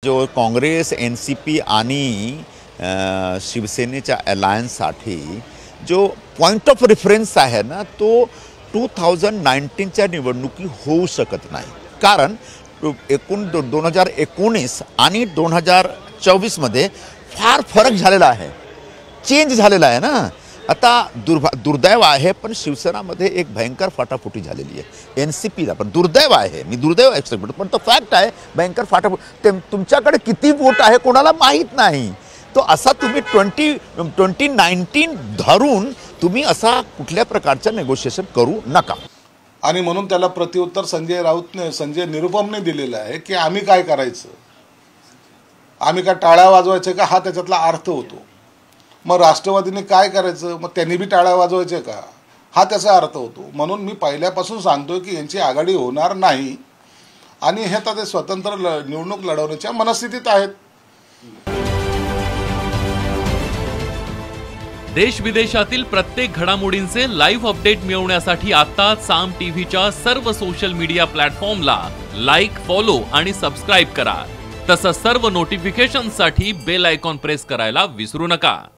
जो काँग्रेस एन-सी-पी आणि शिवसेनेच्या अलायन्ससाठी जो पॉइंट ऑफ रेफरन्स आहे ना, तो 2019च्या निवडणुकी होऊ शकत नाही. कारण 2019 आणि 2024मध्ये फार फरक झालेला आहे, चेंज झालेला आहे ना. आता दुर्दैव आहे, पण शिवसेनामध्ये एक भयंकर फाटाफुटी झालेली आहे. एन-सी-पीला पण दुर्दैव आहे, मी दुर्दैव एक्सेप्ट करतो, पण तो फॅक्ट आहे. भयंकर फाटाफुटी. तुमच्याकडे किती वोट आहे कोणाला माहीत नाही. तो असा तुम्ही 2019 धरून तुम्ही असा कुठल्या प्रकारचं नेगोशिएशन करू नका. आणि म्हणून त्याला प्रत्युत्तर संजय निरुपमने दिलेलं आहे की आम्ही काय करायचं, आम्ही काय टाळ्या वाजवायचं का, हा त्याच्यातला अर्थ होतो. मग राष्ट्रवादीने काय करायचं, मग त्यांनी बी टाळ्या वाजवायचे का, हा त्याचा अर्थ होतो. म्हणून मी पहिल्यापासून सांगतोय की यांची आघाडी होणार नाही आणि हे आता ते स्वतंत्र निवडणूक लढवण्याच्या मनस्थितीत आहेत. देश विदेशातील प्रत्येक घडामोडींचे लाईव्ह अपडेट मिळवण्यासाठी आता साम टीव्हीच्या सर्व सोशल मीडिया प्लॅटफॉर्मला लाईक, फॉलो आणि सबस्क्राईब करा. तसंच सर्व नोटिफिकेशनसाठी बेल आयकॉन प्रेस करायला विसरू नका.